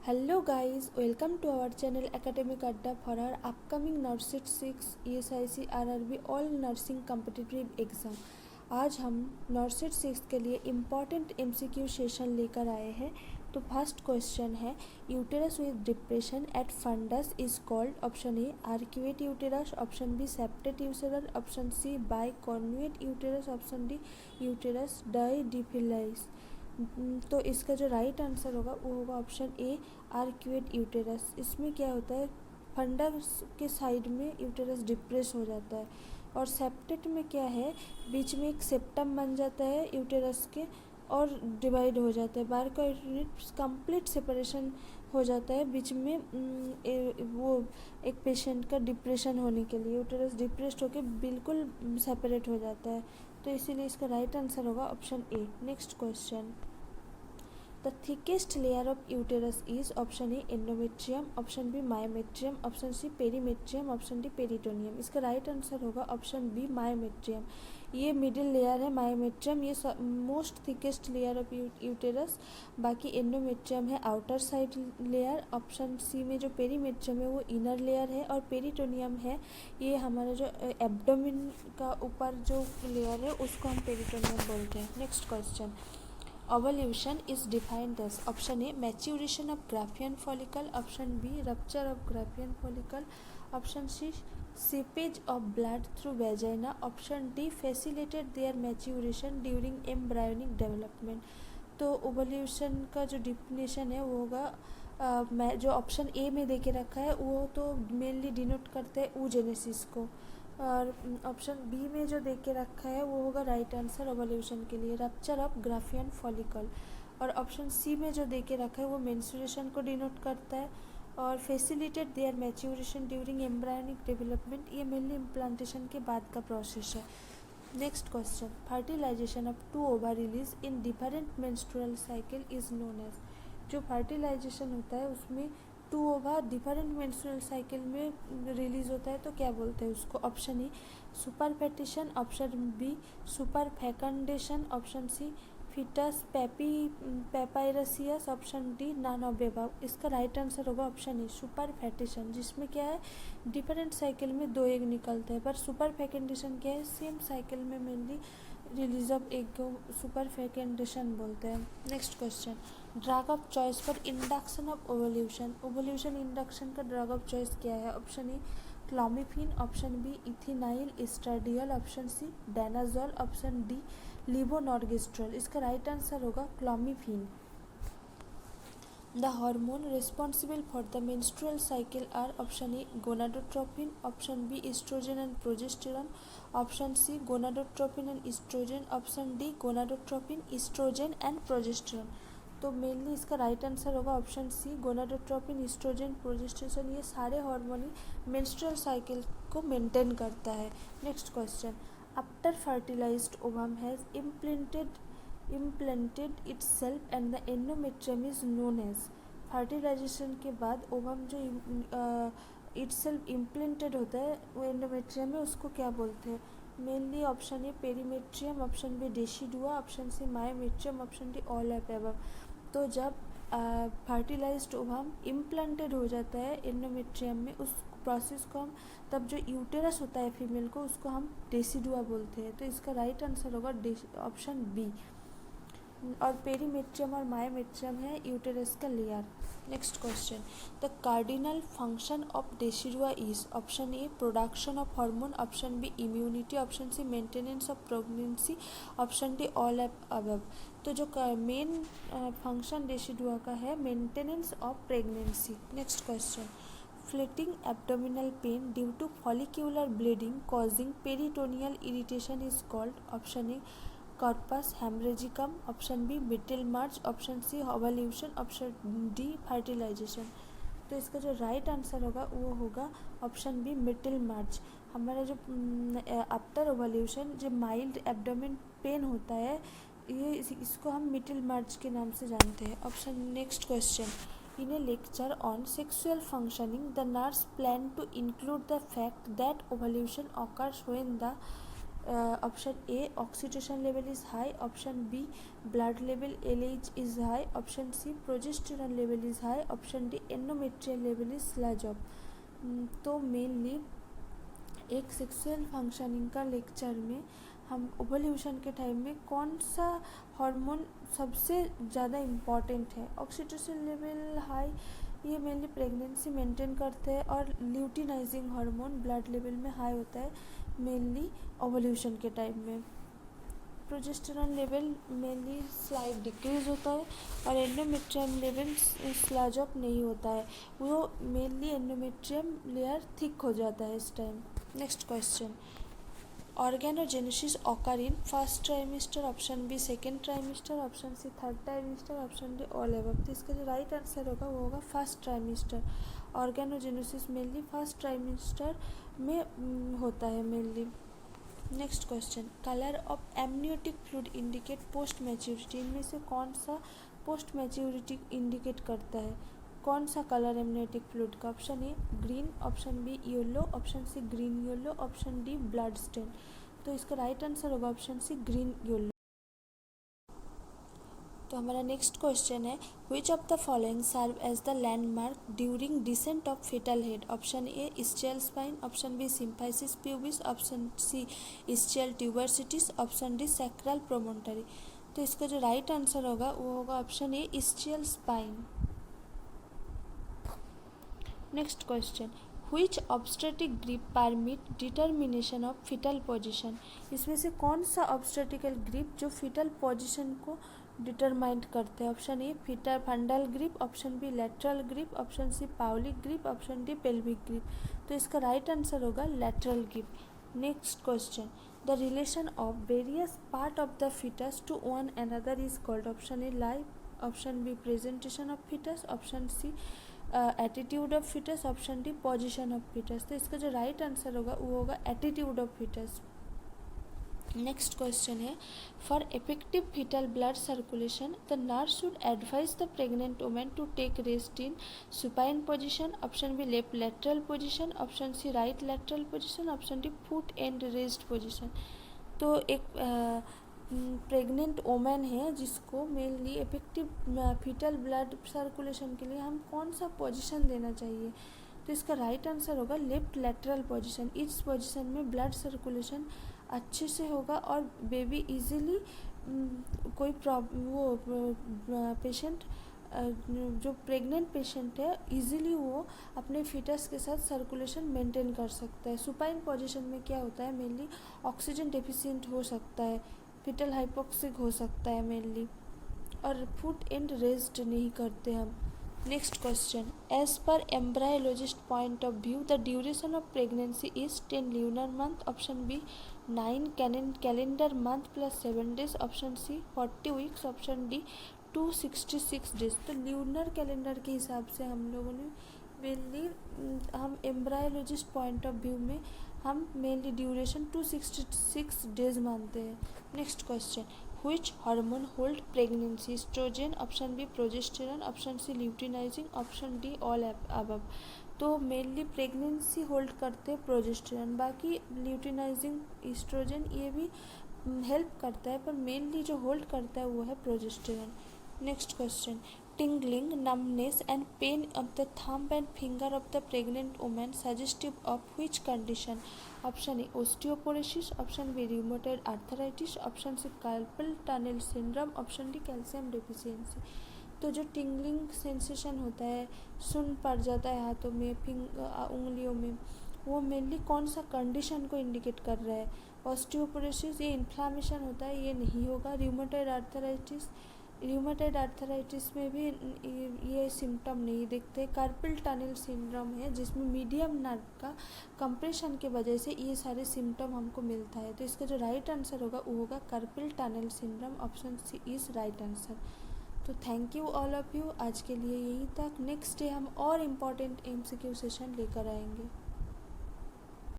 Hello guys, welcome to our channel Academic Adda for our upcoming NURSET 6 ESIC RRB all nursing competitive exam। आज हम NURSET 6 के लिए important MCQ session लेकर आए हैं। तो फर्स्ट क्वेश्चन है, uterus with depression at fundus is called. Option A arcuate uterus, option B septate uterus, option C bicornuate uterus, option D uterus didelphys. तो इसका जो राइट आंसर होगा वो होगा ऑप्शन ए आर्क्यूएट यूटेरस। इसमें क्या होता है, फंडस के साइड में यूटेरस डिप्रेस हो जाता है, और सेप्टेट में क्या है, बीच में एक सेप्टम बन जाता है यूटेरस के और डिवाइड हो जाता है। बार का यूनिट कंप्लीट सेपरेशन हो जाता है बीच में। वो एक पेशेंट का डिप्रेशन होने के लिए यूटेरस डिप्रेस्ड होकर बिल्कुल सेपरेट हो जाता है, तो इसीलिए इसका राइट आंसर होगा option A. Next question, the thickest layer of uterus is. Option A endometrium, option B myometrium, option C perimetrium, option D peritoneum. इसका राइट आंसर होगा ऑप्शन बी मायोमेट्रियम। ये मिडिल लेयर है myometrium, ये most thickest layer of uterus. बाकी endometrium है outer side layer. Option C में जो perimetrium है वो इनर लेयर है, और पेरिटोनियम है ये हमारा जो एब्डोमेन का ऊपर जो लेयर है उसको हम पेरिटोनियम बोलते हैं। Next question, Ovulation is defined as option A maturation of Graafian follicle, option B rupture of Graafian follicle, option C seepage of blood through vagina, option D facilitate their maturation during embryonic development. तो ovulation का जो definition है वो होगा जो option A में दे के रखा है वो तो मेनली डिनोट करते हैं oogenesis को, और ऑप्शन बी में जो दे के रखा है वो होगा राइट आंसर ओवल्यूशन के लिए रप्चर ऑफ ग्राफियन फॉलिकल, और ऑप्शन सी में जो दे के रखा है वो मेंस्ट्रुएशन को डिनोट करता है, और facilitate their maturation during embryonic development, ये मेनली इम्प्लांटेशन के बाद का प्रोसेस है। Next question, fertilization of two ova release in different menstrual cycle is known as. जो फर्टिलाइजेशन होता है उसमें two ova different menstrual cycle में रिलीज होता है तो क्या बोलते हैं उसको। Option A superfetation, option B superfecundation, option C fetus papyraceus, option D none of above. इसका राइट आंसर होगा ऑप्शन ए सुपर फेटिशन, जिसमें क्या है डिफरेंट साइकिल में दो एग निकलते हैं, पर सुपर फैकेंडेशन क्या है सेम साइकिल में मेनली रिलीज ऑफ एग को सुपर फैकेंडेशन बोलते हैं। Next question, drug of choice for induction of ovulation. Ovulation induction का ड्रग ऑफ चॉइस क्या है। Option A clomiphene, option B ethinyl estradiol, option C danazol, option D levonorgestrel. इसका right answer होगा clomiphene. The hormone responsible for the menstrual cycle are option A gonadotropin, option B estrogen and progesterone, option C gonadotropin and estrogen, option D gonadotropin, estrogen and progesterone। तो mainly इसका right answer होगा option C gonadotropin, estrogen, progesterone. ये सारे hormone ही menstrual cycle को maintain करता है। Next question, after fertilised ovum has implanted itself and the endometrium is known as। Fertilisation के बाद ओवम जो itself implanted होता है वो एंडोमेट्रियम में, उसको क्या बोलते हैं। Mainly option A perimetrium, option B decidua, option C myometrium, option D all of above. तो जब फर्टिलाइज्ड ओवम इम्प्लांटेड हो जाता है एंडोमेट्रियम में, उस प्रोसेस को हम तब जो यूटेरस होता है फीमेल को उसको हम डेसिडुआ बोलते हैं। तो इसका राइट आंसर होगा ऑप्शन बी, और पेरीमेट्रियम और मायोमेट्रियम है यूटेरस का layer. Next question, the cardinal function of decidua is. Option A production of hormone, option B immunity, option C maintenance of pregnancy, option D all of above. तो जो main function decidua का है maintenance of pregnancy. Next question, fleeting abdominal pain due to follicular bleeding causing peritoneal irritation is called. Option A corpus हेमरेजिकम, option B mittelschmerz, option C ovulation, option D fertilization. तो इसका जो right answer होगा वो होगा option B middle मार्च। हमारा जो after ovulation जो mild abdomen pain होता है ये इसको हम मिडिल मार्च के नाम से जानते हैं। Option next question, in a lecture on sexual functioning the nurse plan to include the fact that ovulation occurs when the option A oxytocin level is high, option B blood level LH is high, option C progesterone level is high, option D endometrial level is slough off. तो mainly एक sexual functioning का lecture में हम ovulation के time में कौन सा hormone सबसे ज़्यादा इम्पॉर्टेंट है। ऑक्सीटोसिन लेवल हाई ये मेनली प्रेगनेंसी मेंटेन करते हैं, और ल्यूटिनाइजिंग हार्मोन ब्लड लेवल में हाई होता है मेनली ओवल्यूशन के टाइम में। Progesterone level mainly slide decrease होता है, और एंडोमेट्रियम लेवल स्लज ऑफ नहीं होता है, वो मेनली एंडोमेट्रियम लेयर थिक हो जाता है इस time. Next question, organogenesis occur in first trimester, option B second trimester, option C third trimester, option D all above. तो इसका जो राइट आंसर होगा वो होगा first trimester. Organogenesis mainly first trimester में होता है mainly. Next question, colour of amniotic fluid indicate post maturity. इनमें से कौन सा पोस्ट मैच्योरिटी इंडिकेट करता है, कौन सा कलर एमनियोटिक फ्लूइड का? Option A green, option B yellow, option C green yellow, option D blood stain. तो इसका राइट आंसर होगा ऑप्शन सी ग्रीन येलो। तो हमारा नेक्स्ट क्वेश्चन है, which of the following serve as the landmark during descent of fetal head. Option A ischial spine, option B symphysis pubis, option C ischial tuberosities, option D sacral promontory. तो इसका जो right answer होगा वो होगा option A ischial spine. Next question, which obstetric grip permit determination of fetal position. इसमें से कौन सा ऑब्स्टेट्रिकल ग्रिप जो फीटल पोजीशन को डिटरमाइन करते हैं? Option A fetal fundal grip, option B lateral grip, option C Pawlik grip, option D pelvic grip. तो इसका राइट आंसर होगा lateral grip. Next question, the relation of various part of the fetus to one another is called. Option A life, option B presentation of fetus, option C attitude of fetus, option D position of fetus. तो इसका जो right answer होगा वो होगा attitude of fetus. Next question है, for effective fetal blood circulation the nurse should advise the pregnant women to take rest in supine position, option B left lateral position, option C right lateral position, option D foot end rest position. तो एक pregnant women है जिसको mainly effective fetal blood circulation के लिए हम कौन सा position देना चाहिए? तो इसका राइट आंसर होगा लेफ्ट लेटरल पोजीशन। इस पोजीशन में ब्लड सर्कुलेशन अच्छे से होगा, और बेबी इजीली कोई पेशेंट जो प्रेग्नेंट पेशेंट है इजीली वो अपने फीटस के साथ सर्कुलेशन मेंटेन कर सकता है। सुपाइन पोजीशन में क्या होता है, मेनली ऑक्सीजन डेफिशिएंट हो सकता है, फीटल हाइपोक्सिक हो सकता है मेनली, और फुट एंड रेस्ट नहीं करते हम। Next question, as per embryologist point of view the duration of pregnancy is 10 lunar month, option B 9 calendar month plus 7 days, option C 40 weeks, option D 266 days. तो lunar calendar के हिसाब से हम लोगों ने मेनली हम एम्ब्रायोलॉजिस्ट पॉइंट ऑफ व्यू में हम मेनली ड्यूरेशन 266 डेज मानते हैं। Next question, which hormone hold pregnancy, estrogen, option B progesterone, option C luteinising, option D all above. तो मेनली प्रेगनेंसी होल्ड करते हैं प्रोजेस्टेरॉन, बाकी ल्यूटिनाइजिंग एस्ट्रोजन ये भी हेल्प करता है, पर मेनली जो होल्ड करता है वो है progesterone. Next question, tingling, numbness and pain of the thumb and finger of the pregnant woman suggestive of which condition? Option A osteoporosis, option B rheumatoid arthritis, option C carpal tunnel syndrome, option D calcium deficiency। तो जो tingling sensation होता है, सुन पड़ जाता है हाथों में, उंगलियों में, वो मेनली कौन सा कंडीशन को इंडिकेट कर रहा है? ऑस्टियोपोरोसिस ये इन्फ्लामेशन होता है, ये नहीं होगा। र्यूमेटॉइड आर्थराइटिस में भी ये सिम्टम नहीं दिखते। कार्पल टनल सिंड्रोम है जिसमें मीडियम नर्व का कंप्रेशन के वजह से ये सारे सिम्टम हमको मिलता है। तो इसका जो राइट आंसर होगा वो होगा carpal tunnel syndrome, option C is right answer. तो thank you all of you, आज के लिए यहीं तक। नेक्स्ट डे हम और इम्पॉर्टेंट MCQ सेशन लेकर आएंगे।